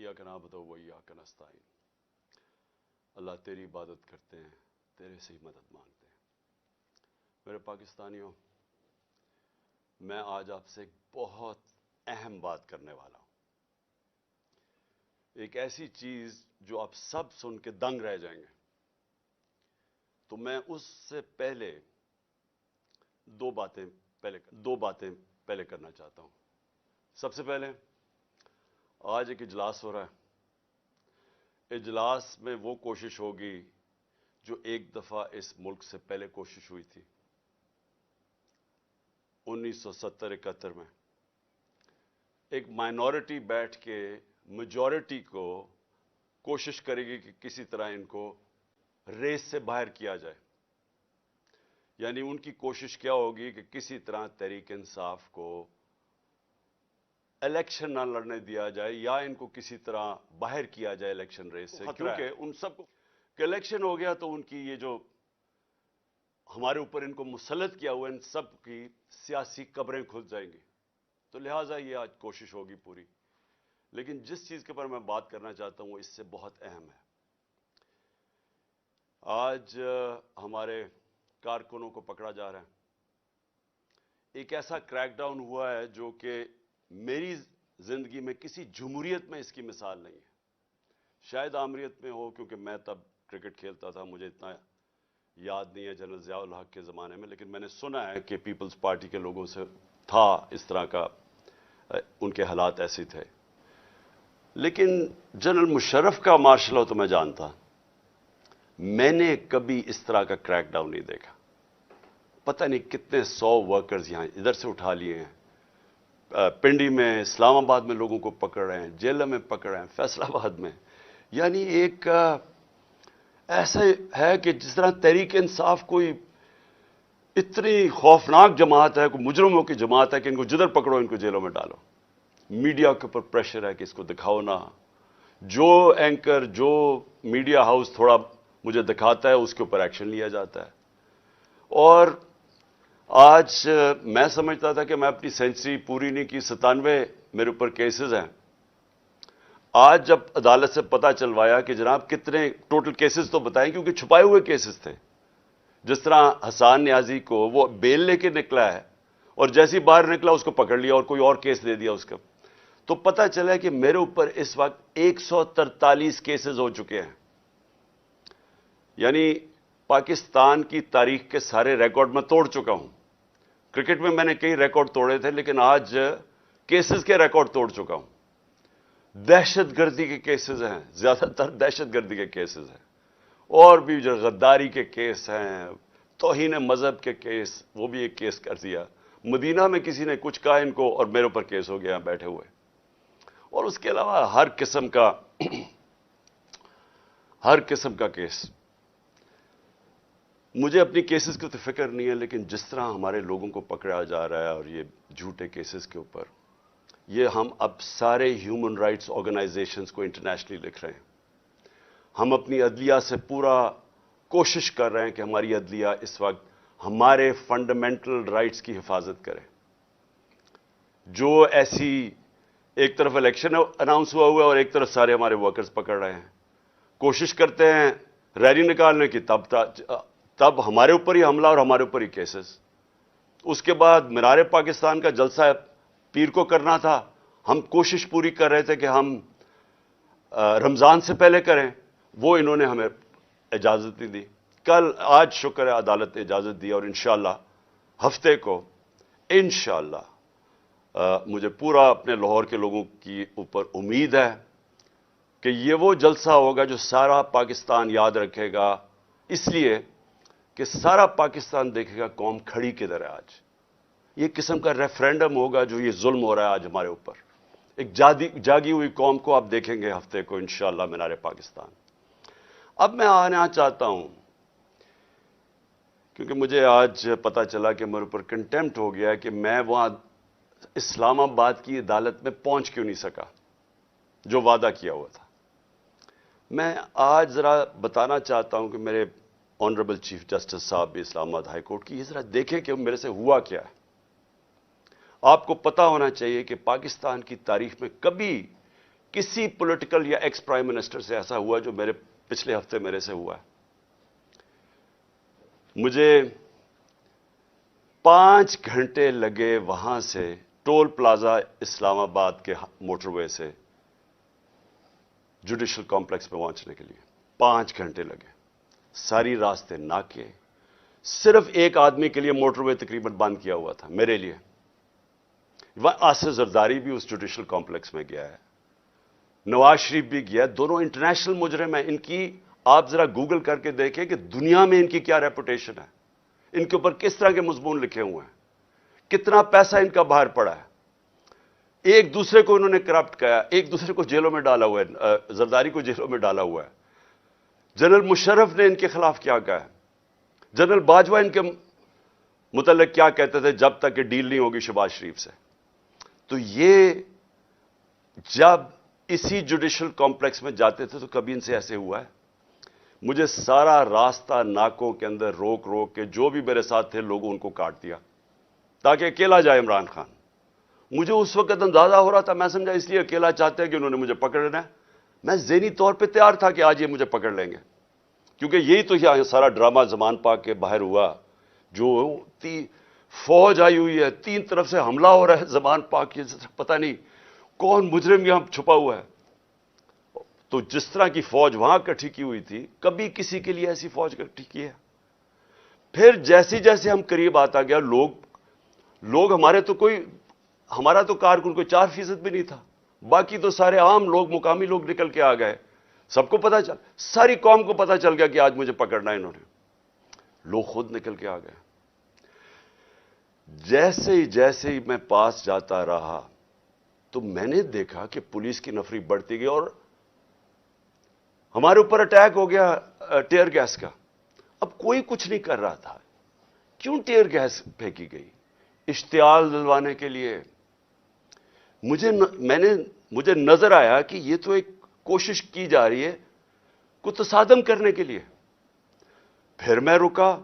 ایاک نعبد و ایاک نستعین۔ اللہ تیری عبادت کرتے ہیں، تیرے سے ہی مدد مانگتے ہیں۔ میرے پاکستانیوں، میں آج آپ سے ایک بہت اہم بات کرنے والا ہوں، ایک ایسی چیز جو آپ سب سن کے دنگ رہ جائیں گے۔ تو میں اس سے پہلے دو باتیں پہلے کرنا چاہتا ہوں۔ سب سے پہلے آج ایک اجلاس ہو رہا ہے، اجلاس میں وہ کوشش ہوگی جو ایک دفعہ اس ملک سے پہلے کوشش ہوئی تھی 1970-71 میں۔ ایک مائنورٹی بیٹھ کے میجورٹی کو کوشش کرے گی کہ کسی طرح ان کو ریس سے باہر کیا جائے، یعنی ان کی کوشش کیا ہوگی کہ کسی طرح تحریک انصاف کو الیکشن نہ لڑنے دیا جائے یا ان کو کسی طرح باہر کیا جائے الیکشن ریس سے، کیونکہ ان سب کو کہ الیکشن ہو گیا تو ان کی یہ جو ہمارے اوپر ان کو مسلط کیا ہوا ان سب کی سیاسی قبریں کھل جائیں گی۔ تو لہٰذا یہ آج کوشش ہوگی پوری، لیکن جس چیز کے پر میں بات کرنا چاہتا ہوں وہ اس سے بہت اہم ہے۔ آج ہمارے کارکنوں کو پکڑا جا رہا ہے، ایک ایسا کریک ڈاؤن ہوا ہے جو کہ میری زندگی میں کسی جمہوریت میں اس کی مثال نہیں ہے۔ شاید آمریت میں ہو، کیونکہ میں تب کرکٹ کھیلتا تھا، مجھے اتنا یاد نہیں ہے جنرل ضیاء الحق کے زمانے میں، لیکن میں نے سنا ہے کہ پیپلز پارٹی کے لوگوں سے تھا اس طرح کا، ان کے حالات ایسے تھے۔ لیکن جنرل مشرف کا مارشل لاء تو میں جانتا، میں نے کبھی اس طرح کا کریک ڈاؤن نہیں دیکھا۔ پتہ نہیں کتنے 100 ورکرز یہاں ادھر سے اٹھا لیے ہیں، پنڈی میں، اسلام آباد میں لوگوں کو پکڑ رہے ہیں، جیلوں میں پکڑ رہے ہیں، فیصل آباد میں۔ یعنی ایک ایسا ہے کہ جس طرح تحریک انصاف کوئی اتنی خوفناک جماعت ہے، کوئی مجرموں کی جماعت ہے کہ ان کو جدھر پکڑو ان کو جیلوں میں ڈالو۔ میڈیا کے اوپر پریشر ہے کہ اس کو دکھاؤ نہ، جو اینکر، جو میڈیا ہاؤس تھوڑا مجھے دکھاتا ہے اس کے اوپر ایکشن لیا جاتا ہے۔ اور آج میں سمجھتا تھا کہ میں اپنی سینچری پوری نہیں کی، 97 میرے اوپر کیسز ہیں۔ آج جب عدالت سے پتہ چلوایا کہ جناب کتنے ٹوٹل کیسز تو بتائیں، کیونکہ چھپائے ہوئے کیسز تھے، جس طرح حسان نیازی کو وہ بیل لے کے نکلا ہے اور جیسے ہی باہر نکلا اس کو پکڑ لیا اور کوئی اور کیس دے دیا اس کا، تو پتہ چلا کہ میرے اوپر اس وقت 143 کیسز ہو چکے ہیں۔ یعنی پاکستان کی تاریخ کے سارے ریکارڈ میں توڑ چکا ہوں۔ کرکٹ میں نے کئی ریکارڈ توڑے تھے، لیکن آج کیسز کے ریکارڈ توڑ چکا ہوں۔ دہشت گردی کے کیسز ہیں، زیادہ تر دہشت گردی کے کیسز ہیں، اور بھی جو غداری کے کیس ہیں، توہین مذہب کے کیس، وہ بھی ایک کیس کر دیا۔ مدینہ میں کسی نے کچھ کہا ان کو اور میرے اوپر کیس ہو گیا بیٹھے ہوئے۔ اور اس کے علاوہ ہر قسم کا کیس۔ مجھے اپنی کیسز کی تو فکر نہیں ہے، لیکن جس طرح ہمارے لوگوں کو پکڑا جا رہا ہے اور یہ جھوٹے کیسز کے اوپر، یہ ہم اب سارے ہیومن رائٹس آرگنائزیشنز کو انٹرنیشنلی لکھ رہے ہیں۔ ہم اپنی عدلیہ سے پورا کوشش کر رہے ہیں کہ ہماری عدلیہ اس وقت ہمارے فنڈامنٹل رائٹس کی حفاظت کرے۔ جو ایسی ایک طرف الیکشن اناؤنس ہوا ہے اور ایک طرف سارے ہمارے ورکرز پکڑ رہے ہیں، کوشش کرتے ہیں ریلی نکالنے کی، تب ہمارے اوپر ہی حملہ اور ہمارے اوپر ہی کیسز۔ اس کے بعد مینار پاکستان کا جلسہ پیر کو کرنا تھا، ہم کوشش پوری کر رہے تھے کہ ہم رمضان سے پہلے کریں، وہ انہوں نے ہمیں اجازت نہیں دی۔ آج شکر ہے عدالت نے اجازت دی، اور انشاءاللہ ہفتے کو انشاءاللہ مجھے پورا اپنے لاہور کے لوگوں کی اوپر امید ہے کہ یہ وہ جلسہ ہوگا جو سارا پاکستان یاد رکھے گا، اس لیے کہ سارا پاکستان دیکھے گا قوم کھڑی کدھر ہے آج۔ یہ قسم کا ریفرینڈم ہوگا جو یہ ظلم ہو رہا ہے آج ہمارے اوپر، ایک جاگی ہوئی قوم کو آپ دیکھیں گے ہفتے کو انشاءاللہ مینار پاکستان۔ اب میں آنا چاہتا ہوں، کیونکہ مجھے آج پتا چلا کہ میرے اوپر کنٹیمپٹ ہو گیا کہ میں وہاں اسلام آباد کی عدالت میں پہنچ کیوں نہیں سکا جو وعدہ کیا ہوا تھا۔ میں آج ذرا بتانا چاہتا ہوں کہ میرے آنریبل چیف جسٹس صاحب بھی اسلام آباد ہائی کورٹ کی، یہ ذرا دیکھیں کہ میرے سے ہوا کیا ہے۔ آپ کو پتا ہونا چاہیے کہ پاکستان کی تاریخ میں کبھی کسی پولیٹیکل یا ایکس پرائم منسٹر سے ایسا ہوا جو میرے پچھلے ہفتے میرے سے ہوا ہے. مجھے 5 گھنٹے لگے وہاں سے ٹول پلازا اسلام آباد کے موٹر وے سے جوڈیشل کمپلیکس پہ پہنچنے کے لیے 5 گھنٹے لگے. ساری راستے ناکے. صرف ایک آدمی کے لیے موٹر وے تقریباً بند کیا ہوا تھا, میرے لیے. آصف زرداری بھی اس جوڈیشل کمپلیکس میں گیا ہے, نواز شریف بھی گیا ہے. دونوں انٹرنیشنل مجرم ہیں. ان کی آپ ذرا گوگل کر کے دیکھیں کہ دنیا میں ان کی کیا ریپوٹیشن ہے, ان کے اوپر کس طرح کے مضمون لکھے ہوئے ہیں, کتنا پیسہ ان کا باہر پڑا ہے. ایک دوسرے کو انہوں نے کرپٹ کیا, ایک دوسرے کو جیلوں میں ڈالا ہوا ہے. زرداری کو جیلوں میں ڈالا ہوا ہے. جنرل مشرف نے ان کے خلاف کیا کہا ہے, جنرل باجوہ ان کے متعلق کیا کہتے تھے جب تک کہ ڈیل نہیں ہوگی شہباز شریف سے. تو یہ جب اسی جوڈیشل کمپلیکس میں جاتے تھے تو کبھی ان سے ایسے ہوا ہے. مجھے سارا راستہ ناکوں کے اندر روک روک کے جو بھی میرے ساتھ تھے لوگوں ان کو کاٹ دیا تاکہ اکیلا جائے عمران خان. مجھے اس وقت اندازہ ہو رہا تھا, میں سمجھا اس لیے اکیلا چاہتے ہیں کہ انہوں نے مجھے پکڑنا ہے. میں ذہنی طور پہ تیار تھا کہ آج یہ مجھے پکڑ لیں گے, کیونکہ یہی تو یہ سارا ڈرامہ زمان پاک کے باہر ہوا. جو فوج آئی ہوئی ہے, 3 طرف سے حملہ ہو رہا ہے زمان پاک کے, پتہ نہیں کون مجرم یہاں چھپا ہوا ہے. تو جس طرح کی فوج وہاں اکٹھی کی ہوئی تھی, کبھی کسی کے لیے ایسی فوج اکٹھی کی ہے. پھر جیسے جیسے ہم قریب آتا گیا لوگ ہمارا تو کارکن کوئی 4% بھی نہیں تھا, باقی تو سارے عام لوگ, مقامی لوگ نکل کے آ گئے. سب کو پتا چل, ساری قوم کو پتا چل گیا کہ آج مجھے پکڑنا ہے انہوں نے. لوگ خود نکل کے آ گئے. جیسے ہی میں پاس جاتا رہا تو میں نے دیکھا کہ پولیس کی نفری بڑھتی گئی اور ہمارے اوپر اٹیک ہو گیا ٹیئر گیس کا. اب کوئی کچھ نہیں کر رہا تھا. کیوں ٹیئر گیس پھینکی گئی؟ اشتعال دلوانے کے لیے. مجھے نظر آیا کہ یہ تو ایک کوشش کی جا رہی ہے کو تصادم کرنے کے لیے. پھر میں رکا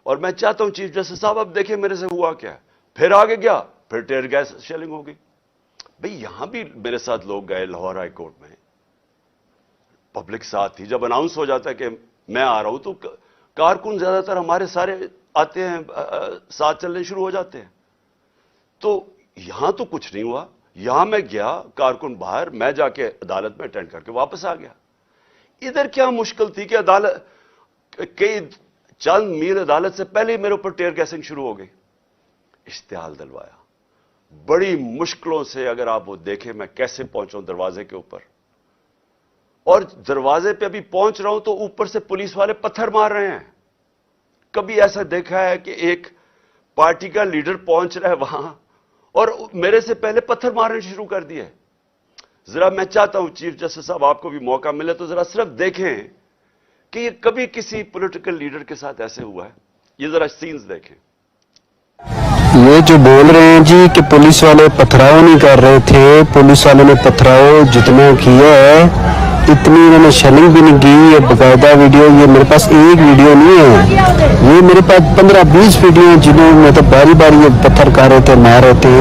اور میں چاہتا ہوں چیف جسٹس صاحب اب دیکھیں میرے سے ہوا کیا. پھر آگے گیا, پھر ٹیئر گیس شیلنگ ہو گئی. بھئی یہاں بھی میرے ساتھ لوگ گئے لاہور ہائی کورٹ میں, پبلک ساتھ تھی. جب اناؤنس ہو جاتا ہے کہ میں آ رہا ہوں تو کارکن زیادہ تر ہمارے سارے آتے ہیں, ساتھ چلنے شروع ہو جاتے ہیں. تو یہاں تو کچھ نہیں ہوا. یہاں میں گیا, کارکن باہر, میں جا کے عدالت میں اٹینڈ کر کے واپس آ گیا. ادھر کیا مشکل تھی کہ عدالت کئی چند میل عدالت سے پہلے ہی میرے اوپر ٹیئر گیسنگ شروع ہو گئی. اشتعال دلوایا بڑی مشکلوں سے. اگر آپ وہ دیکھیں میں کیسے پہنچا ہوں دروازے کے اوپر, اور دروازے پہ ابھی پہنچ رہا ہوں تو اوپر سے پولیس والے پتھر مار رہے ہیں. کبھی ایسا دیکھا ہے کہ ایک پارٹی کا لیڈر پہنچ رہا ہے وہاں اور میرے سے پہلے پتھر مارنے شروع کر دیے. ذرا میں چاہتا ہوں چیف جسٹس صاحب آپ کو بھی موقع ملے تو ذرا صرف دیکھیں کہ یہ کبھی کسی پولیٹیکل لیڈر کے ساتھ ایسے ہوا ہے. یہ ذرا سینز دیکھیں. یہ جو بول رہے ہیں جی کہ پولیس والے پتھراؤ نہیں کر رہے تھے, پولیس والوں نے پتھراؤ جتنا کیا ہے اتنی انہوں نے شیلنگ بھی نہیں کی. یہ باقاعدہ ویڈیو, یہ میرے پاس ایک ویڈیو نہیں ہے, یہ میرے پاس 15-20 ویڈیو ہیں جنہوں میں تو باری باری یہ پتھر کر رہے تھے, مار رہے تھے.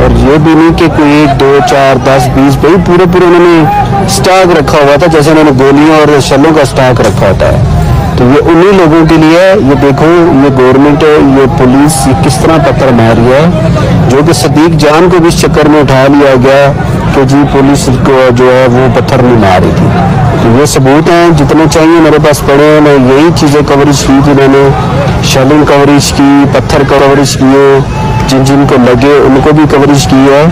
اور یہ بھی نہیں کہ کوئی 1 2 4 10 20 بھائی پورے انہوں نے سٹاک رکھا ہوا تھا جیسے انہوں نے گولیاں اور شلوں کا سٹاک رکھا ہوتا ہے. تو یہ انہی لوگوں کے لیے, یہ دیکھو یہ گورنمنٹ ہے, یہ پولیس یہ کس طرح پتھر مار رہی ہے, جو کہ صدیق جان کو بھی اس چکر میں اٹھا لیا گیا کہ جی پولیس کو جو ہے وہ پتھر نہیں مار رہی تھی. تو یہ ثبوت ہیں جتنے چاہیے میرے پاس پڑے ہیں. میں یہی چیزیں کوریج کی تھی, میں نے شیلنگ کوریج کی, پتھر کوریج کیے, جن کو لگے ان کو بھی کوریج کی ہے.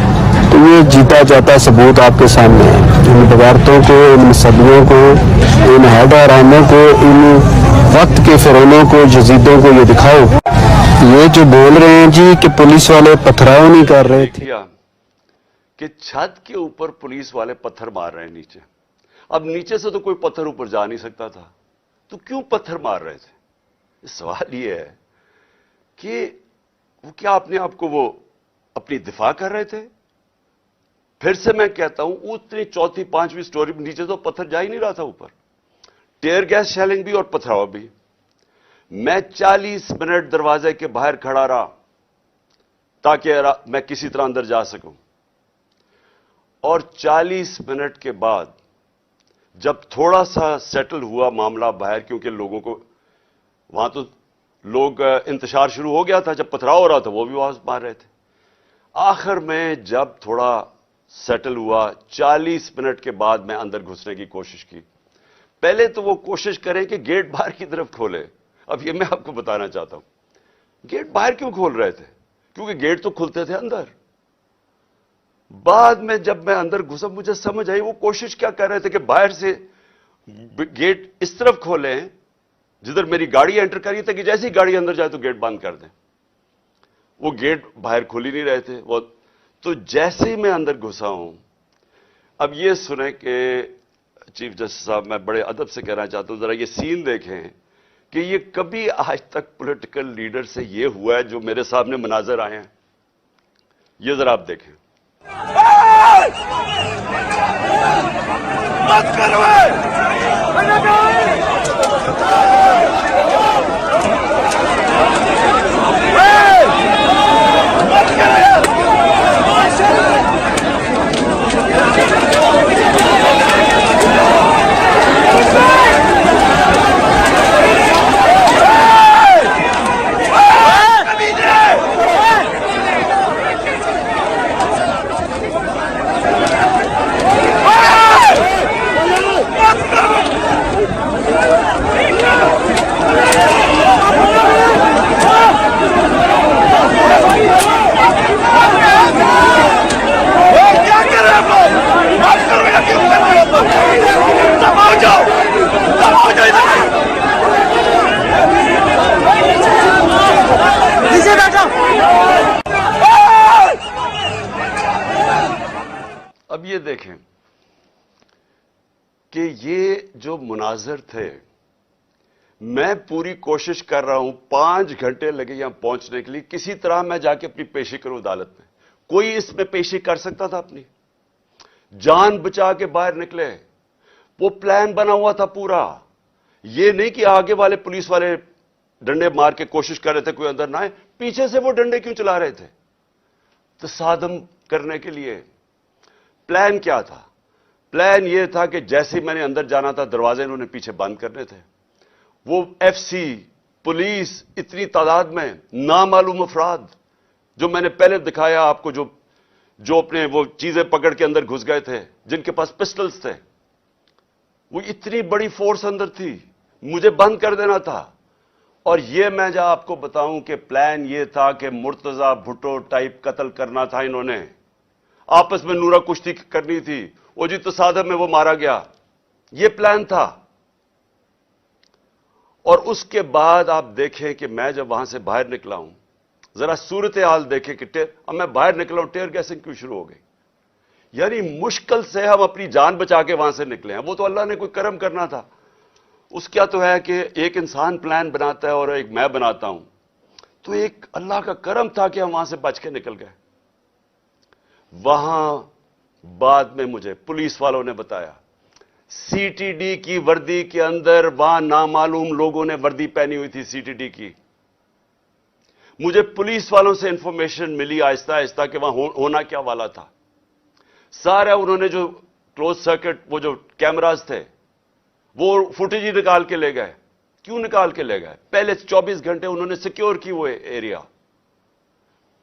تو یہ جیتا جاتا ثبوت آپ کے سامنے ہے. ان بغاوتوں کو, ان مصدیوں کو, ان حیدر حراموں کو, ان وقت کے فرعونوں کو, یزیدوں کو یہ دکھاؤ. یہ جو بول رہے ہیں جی کہ پولیس والے پتھراؤ نہیں کر رہے تھے, کہ چھت کے اوپر پولیس والے پتھر مار رہے ہیں نیچے. اب نیچے سے تو کوئی پتھر اوپر جا نہیں سکتا تھا, تو کیوں پتھر مار رہے تھے؟ سوال یہ ہے کہ وہ کیا اپنے آپ کو وہ اپنی دفاع کر رہے تھے؟ پھر سے میں کہتا ہوں اتنی 4تھی 5ویں سٹوری نیچے تو پتھر جا ہی نہیں رہا تھا اوپر. ٹیئر گیس شیلنگ بھی اور پتھراؤ بھی. میں 40 منٹ دروازے کے باہر کھڑا رہا تاکہ میں کسی طرح اندر جا سکوں. اور 40 منٹ کے بعد جب تھوڑا سا سیٹل ہوا معاملہ باہر، کیونکہ لوگوں کو وہاں تو لوگ انتشار شروع ہو گیا تھا، جب پتھراؤ ہو رہا تھا وہ بھی آواز مار رہے تھے، آخر میں جب تھوڑا سیٹل ہوا 40 منٹ کے بعد میں اندر گھسنے کی کوشش کی۔ پہلے تو وہ کوشش کریں کہ گیٹ باہر کی طرف کھولے۔ اب یہ میں آپ کو بتانا چاہتا ہوں، گیٹ باہر کیوں کھول رہے تھے؟ کیونکہ گیٹ تو کھلتے تھے اندر۔ بعد میں جب میں اندر گھسا مجھے سمجھ آئی وہ کوشش کیا کر رہے تھے کہ باہر سے گیٹ اس طرف کھولیں جدھر میری گاڑی انٹر کری تھی، کہ جیسے ہی گاڑی اندر جائے تو گیٹ بند کر دیں۔ وہ گیٹ باہر کھول ہی نہیں رہے تھے وہ تو جیسے ہی میں اندر گھسا ہوں۔ اب یہ سنیں کہ چیف جسٹس صاحب، میں بڑے ادب سے کہنا چاہتا ہوں، ذرا یہ سین دیکھیں کہ یہ کبھی آج تک پولیٹیکل لیڈر سے یہ ہوا ہے جو میرے سامنے مناظر آئے ہیں؟ یہ ذرا آپ دیکھیں۔ اب یہ دیکھیں کہ یہ جو مناظر تھے، میں پوری کوشش کر رہا ہوں، 5 گھنٹے لگے یہاں پہنچنے کے لیے، کسی طرح میں جا کے اپنی پیشی کروں عدالت میں۔ کوئی اس میں پیشی کر سکتا تھا اپنی؟ جان بچا کے باہر نکلے۔ وہ پلان بنا ہوا تھا پورا، یہ نہیں کہ آگے والے پولیس والے ڈنڈے مار کے کوشش کر رہے تھے کوئی اندر نہ آئے، پیچھے سے وہ ڈنڈے کیوں چلا رہے تھے؟ تصادم کرنے کے لیے۔ پلان کیا تھا؟ پلان یہ تھا کہ جیسے ہی میں نے اندر جانا تھا دروازے انہوں نے پیچھے بند کرنے تھے۔ وہ ایف سی، پولیس، اتنی تعداد میں نامعلوم افراد جو میں نے پہلے دکھایا آپ کو، جو اپنے وہ چیزیں پکڑ کے اندر گھس گئے تھے، جن کے پاس پسٹلز تھے، وہ اتنی بڑی فورس اندر تھی، مجھے بند کر دینا تھا۔ اور یہ میں جب آپ کو بتاؤں کہ پلان یہ تھا کہ مرتضی بھٹو ٹائپ قتل کرنا تھا، انہوں نے آپس میں نورا کشتی کرنی تھی، وہ جی تصادم میں وہ مارا گیا، یہ پلان تھا۔ اور اس کے بعد آپ دیکھیں کہ میں جب وہاں سے باہر نکلا ہوں، ذرا صورتحال دیکھیں کہ اب میں باہر نکلا ہوں، ٹیئر گیسنگ کیوں شروع ہو گئی؟ یعنی مشکل سے ہم اپنی جان بچا کے وہاں سے نکلے ہیں۔ وہ تو اللہ نے کوئی کرم کرنا تھا، اس کیا تو ہے کہ ایک انسان پلان بناتا ہے اور ایک میں بناتا ہوں، تو ایک اللہ کا کرم تھا کہ ہم وہاں سے بچ کے نکل گئے۔ وہاں بعد میں مجھے پولیس والوں نے بتایا، سی ٹی ڈی کی وردی کے اندر وہاں نامعلوم لوگوں نے وردی پہنی ہوئی تھی سی ٹی ڈی کی۔ مجھے پولیس والوں سے انفارمیشن ملی آہستہ آہستہ کہ وہاں ہونا کیا والا تھا۔ سارا انہوں نے جو کلوز سرکٹ وہ جو کیمراز تھے وہ فوٹیج ہی نکال کے لے گئے۔ کیوں نکال کے لے گئے؟ پہلے 24 گھنٹے انہوں نے سیکیور کی وہ ایریا۔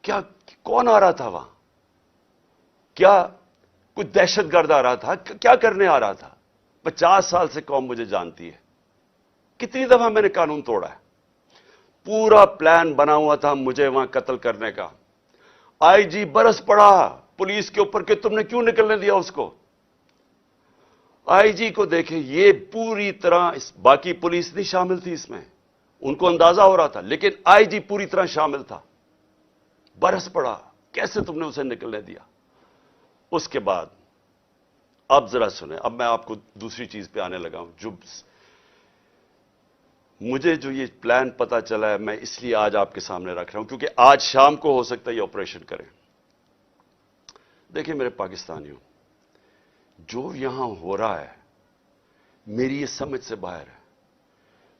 کیا کون آ رہا تھا وہاں؟ کیا کوئی دہشت گرد آ رہا تھا؟ کیا کرنے آ رہا تھا؟ 50 سال سے قوم مجھے جانتی ہے، کتنی دفعہ میں نے قانون توڑا ہے۔ پورا پلان بنا ہوا تھا مجھے وہاں قتل کرنے کا۔ آئی جی برس پڑا پولیس کے اوپر کہ تم نے کیوں نکلنے دیا اس کو۔ آئی جی کو دیکھیں، یہ پوری طرح باقی پولیس نہیں شامل تھی اس میں، ان کو اندازہ ہو رہا تھا، لیکن آئی جی پوری طرح شامل تھا۔ برس پڑا، کیسے تم نے اسے نکلنے دیا؟ اس کے بعد اب ذرا سنیں، اب میں آپ کو دوسری چیز پہ آنے لگا ہوں۔ جو مجھے جو یہ پلان پتا چلا ہے، میں اس لیے آج آپ کے سامنے رکھ رہا ہوں کیونکہ آج شام کو ہو سکتا ہے یہ آپریشن کریں۔ دیکھیں میرے پاکستانیوں، جو یہاں ہو رہا ہے میری یہ سمجھ سے باہر ہے۔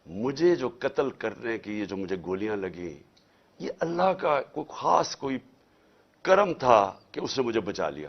مجھے جو قتل کرنے کی یہ جو مجھے گولیاں لگیں، یہ اللہ کا کوئی خاص کوئی کرم تھا کہ اس نے مجھے بچا لیا۔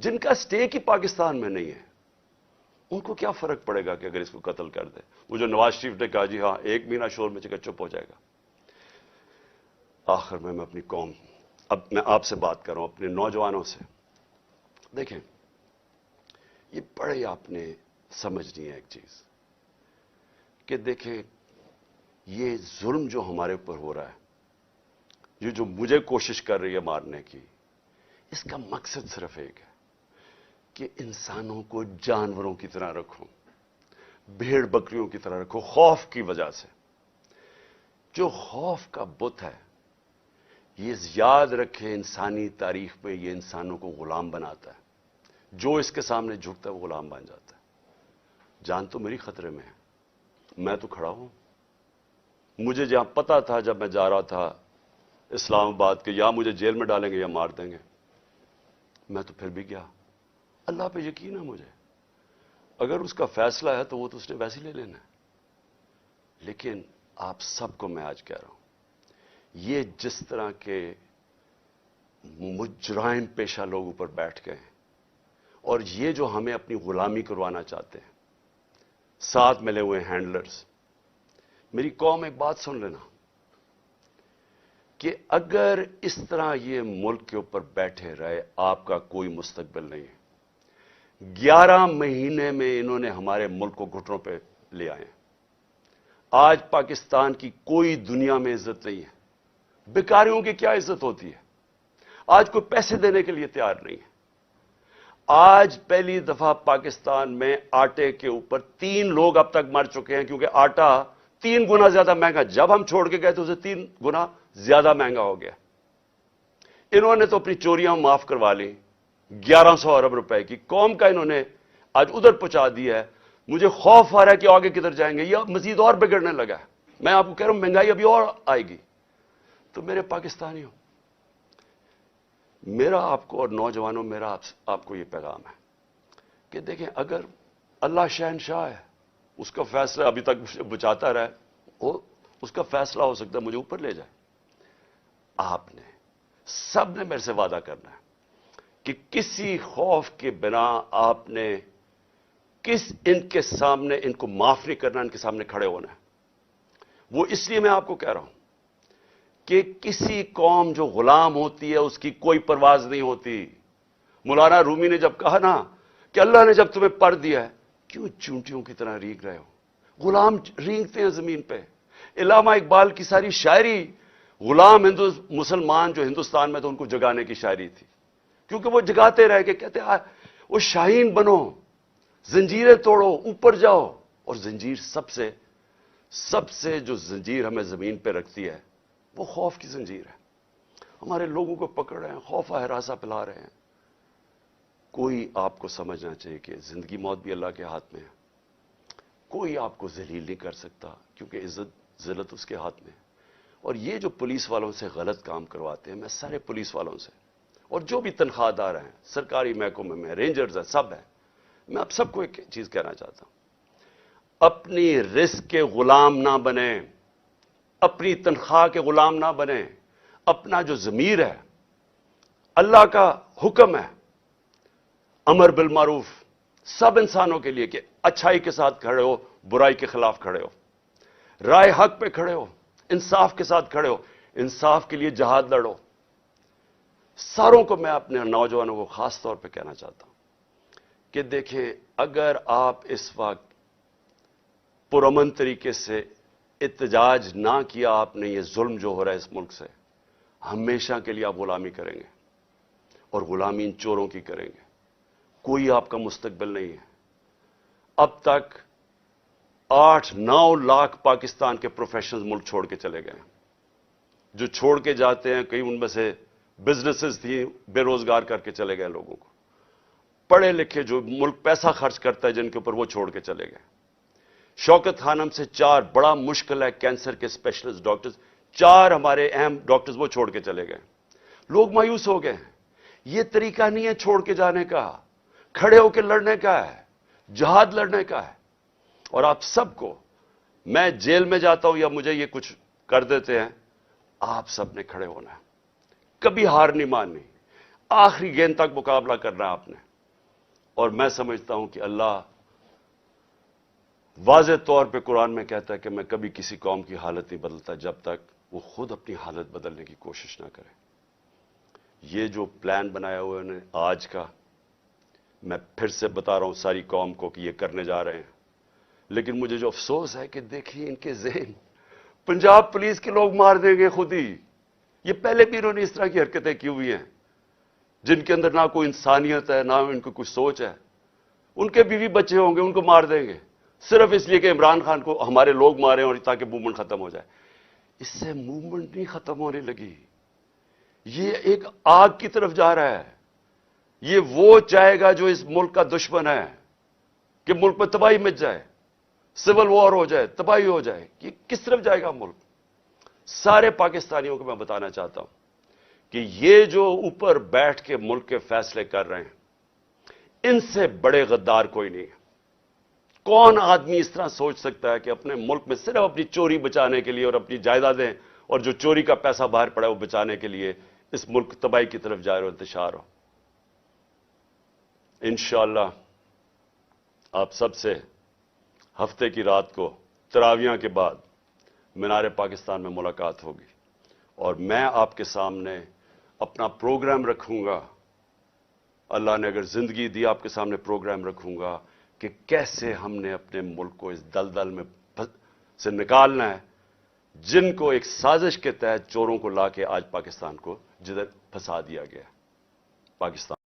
جن کا سٹیک ہی پاکستان میں نہیں ہے، ان کو کیا فرق پڑے گا کہ اگر اس کو قتل کر دے؟ وہ جو نواز شریف نے کہا جی ہاں 1 مہینہ شور میں چپ ہو جائے گا۔ آخر میں اپنی قوم، اب میں آپ سے بات کر رہا ہوں، اپنے نوجوانوں سے، دیکھیں یہ بڑے آپ نے سمجھنی ہے ایک چیز کہ دیکھیں یہ ظلم جو ہمارے اوپر ہو رہا ہے، یہ جو مجھے کوشش کر رہی ہے مارنے کی، اس کا مقصد صرف ایک ہے کہ انسانوں کو جانوروں کی طرح رکھو، بھیڑ بکریوں کی طرح رکھو، خوف کی وجہ سے۔ جو خوف کا بت ہے، یہ یاد رکھے انسانی تاریخ میں یہ انسانوں کو غلام بناتا ہے۔ جو اس کے سامنے جھکتا ہے وہ غلام بن جاتا ہے۔ جان تو میری خطرے میں ہے، میں تو کھڑا ہوں۔ مجھے جہاں پتا تھا جب میں جا رہا تھا اسلام آباد کے، یا مجھے جیل میں ڈالیں گے یا مار دیں گے، میں تو پھر بھی گیا۔ اللہ پہ یقین ہے مجھے، اگر اس کا فیصلہ ہے تو وہ تو اس نے ویسے لے لینا ہے۔ لیکن آپ سب کو میں آج کہہ رہا ہوں، یہ جس طرح کے مجرم پیشہ لوگ اوپر بیٹھ گئے ہیں، اور یہ جو ہمیں اپنی غلامی کروانا چاہتے ہیں، ساتھ ملے ہوئے ہینڈلرز، میری قوم ایک بات سن لینا کہ اگر اس طرح یہ ملک کے اوپر بیٹھے رہے، آپ کا کوئی مستقبل نہیں ہے۔ 11 مہینے میں انہوں نے ہمارے ملک کو گھٹنوں پہ لے آئے ہیں۔ آج پاکستان کی کوئی دنیا میں عزت نہیں ہے۔ بیکاریوں کی کیا عزت ہوتی ہے؟ آج کوئی پیسے دینے کے لیے تیار نہیں ہے۔ آج پہلی دفعہ پاکستان میں آٹے کے اوپر 3 لوگ اب تک مر چکے ہیں، کیونکہ آٹا 3 گنا زیادہ مہنگا، جب ہم چھوڑ کے گئے تو اسے 3 گنا زیادہ مہنگا ہو گیا۔ انہوں نے تو اپنی چوریاں معاف کروا لی، 1100 ارب روپے کی قوم کا انہوں نے آج ادھر پہنچا دیا ہے۔ مجھے خوف آ رہا ہے کہ آگے کدھر جائیں گے، یہ مزید اور بگڑنے لگا ہے۔ میں آپ کو کہہ رہا ہوں مہنگائی ابھی اور آئے گی۔ تو میرے پاکستانیوں، میرا آپ کو اور نوجوانوں، میرا آپ کو یہ پیغام ہے کہ دیکھیں اگر اللہ شہنشاہ ہے، اس کا فیصلہ ابھی تک بچاتا رہے، اس کا فیصلہ ہو سکتا ہے مجھے اوپر لے جائے۔ آپ نے سب نے میرے سے وعدہ کرنا ہے کہ کسی خوف کے بنا آپ نے ان کے سامنے، ان کو معاف نہیں کرنا، ان کے سامنے کھڑے ہونا ہے۔ وہ اس لیے میں آپ کو کہہ رہا ہوں کہ کسی قوم جو غلام ہوتی ہے اس کی کوئی پرواز نہیں ہوتی۔ مولانا رومی نے جب کہا نا کہ اللہ نے جب تمہیں پر دیا ہے، کیوں چونٹیوں کی طرح رینگ رہے ہو؟ غلام رینگتے ہیں زمین پہ۔ علامہ اقبال کی ساری شاعری غلام مسلمان جو ہندوستان میں تو ان کو جگانے کی شاعری تھی، کیونکہ وہ جگاتے رہ کے کہتے وہ شاہین بنو، زنجیریں توڑو، اوپر جاؤ۔ اور زنجیر سب سے جو زنجیر ہمیں زمین پہ رکھتی ہے وہ خوف کی زنجیر ہے۔ ہمارے لوگوں کو پکڑ رہے ہیں، خوف ہراساں پھیلا رہے ہیں۔ کوئی آپ کو سمجھنا چاہیے کہ زندگی موت بھی اللہ کے ہاتھ میں ہے۔ کوئی آپ کو ذلیل نہیں کر سکتا، کیونکہ عزت ذلت اس کے ہاتھ میں ہے۔ اور یہ جو پولیس والوں سے غلط کام کرواتے ہیں، میں سارے پولیس والوں سے اور جو بھی تنخواہ دار ہیں، سرکاری محکمے میں رینجرز ہیں، سب ہیں، میں آپ سب کو ایک چیز کہنا چاہتا ہوں، اپنی رزق کے غلام نہ بنیں، اپنی تنخواہ کے غلام نہ بنیں۔ اپنا جو ضمیر ہے، اللہ کا حکم ہے امر بالمعروف سب انسانوں کے لیے کہ اچھائی کے ساتھ کھڑے ہو، برائی کے خلاف کھڑے ہو، رائے حق پہ کھڑے ہو، انصاف کے ساتھ کھڑے ہو، انصاف کے لیے جہاد لڑو۔ ساروں کو میں اپنے نوجوانوں کو خاص طور پہ کہنا چاہتا ہوں کہ دیکھیں اگر آپ اس وقت پرامن طریقے سے احتجاج نہ کیا آپ نے، یہ ظلم جو ہو رہا ہے اس ملک سے، ہمیشہ کے لیے آپ غلامی کریں گے، اور غلامی ان چوروں کی کریں گے۔ کوئی آپ کا مستقبل نہیں ہے۔ اب تک 8-9 لاکھ پاکستان کے پروفیشنلز ملک چھوڑ کے چلے گئے ہیں۔ جو چھوڑ کے جاتے ہیں، کئی ان میں سے بزنسز تھیں، بے روزگار کر کے چلے گئے لوگوں کو۔ پڑھے لکھے جو ملک پیسہ خرچ کرتا ہے جن کے اوپر، وہ چھوڑ کے چلے گئے۔ شوکت خانم سے 4 بڑا مشکل ہے کینسر کے اسپیشلسٹ ڈاکٹرز، 4 ہمارے اہم ڈاکٹرز وہ چھوڑ کے چلے گئے۔ لوگ مایوس ہو گئے ہیں۔ یہ طریقہ نہیں ہے چھوڑ کے جانے کا، کھڑے ہو کے لڑنے کا ہے، جہاد لڑنے کا ہے۔ اور آپ سب کو، میں جیل میں جاتا ہوں یا مجھے یہ کچھ کر دیتے ہیں، آپ سب نے کھڑے ہونا ہے، کبھی ہار نہیں ماننی، آخری گیند تک مقابلہ کرنا ہے آپ نے۔ اور میں سمجھتا ہوں کہ اللہ واضح طور پہ قرآن میں کہتا ہے کہ میں کبھی کسی قوم کی حالت نہیں بدلتا جب تک وہ خود اپنی حالت بدلنے کی کوشش نہ کرے. یہ جو پلان بنایا ہوا ہے آج کا، میں پھر سے بتا رہا ہوں ساری قوم کو کہ یہ کرنے جا رہے ہیں. لیکن مجھے جو افسوس ہے کہ دیکھیے ان کے ذہن، پنجاب پولیس کے لوگ مار دیں گے خود ہی. یہ پہلے بھی انہوں نے اس طرح کی حرکتیں کی ہوئی ہیں جن کے اندر نہ کوئی انسانیت ہے، نہ ان کو کچھ سوچ ہے. ان کے بیوی بچے ہوں گے، ان کو مار دیں گے صرف اس لیے کہ عمران خان کو ہمارے لوگ مارے اور تاکہ موومنٹ ختم ہو جائے. اس سے موومنٹ نہیں ختم ہونے لگی، یہ ایک آگ کی طرف جا رہا ہے. یہ وہ چاہے گا جو اس ملک کا دشمن ہے کہ ملک میں تباہی مچ جائے، سول وار ہو جائے، تباہی ہو جائے. یہ کس طرف جائے گا ملک؟ سارے پاکستانیوں کو میں بتانا چاہتا ہوں کہ یہ جو اوپر بیٹھ کے ملک کے فیصلے کر رہے ہیں، ان سے بڑے غدار کوئی نہیں ہے. کون آدمی اس طرح سوچ سکتا ہے کہ اپنے ملک میں صرف اپنی چوری بچانے کے لیے اور اپنی جائیدادیں اور جو چوری کا پیسہ باہر پڑا ہے وہ بچانے کے لیے اس ملک تباہی کی طرف جائے اور انتشار ہو؟ انشاءاللہ آپ سب سے ہفتے کی رات کو تراویحاں کے بعد مینار پاکستان میں ملاقات ہوگی اور میں آپ کے سامنے اپنا پروگرام رکھوں گا. اللہ نے اگر زندگی دی آپ کے سامنے پروگرام رکھوں گا کہ کیسے ہم نے اپنے ملک کو اس دلدل میں سے نکالنا ہے جن کو ایک سازش کے تحت چوروں کو لا کے آج پاکستان کو جدھر پھنسا دیا گیا. پاکستان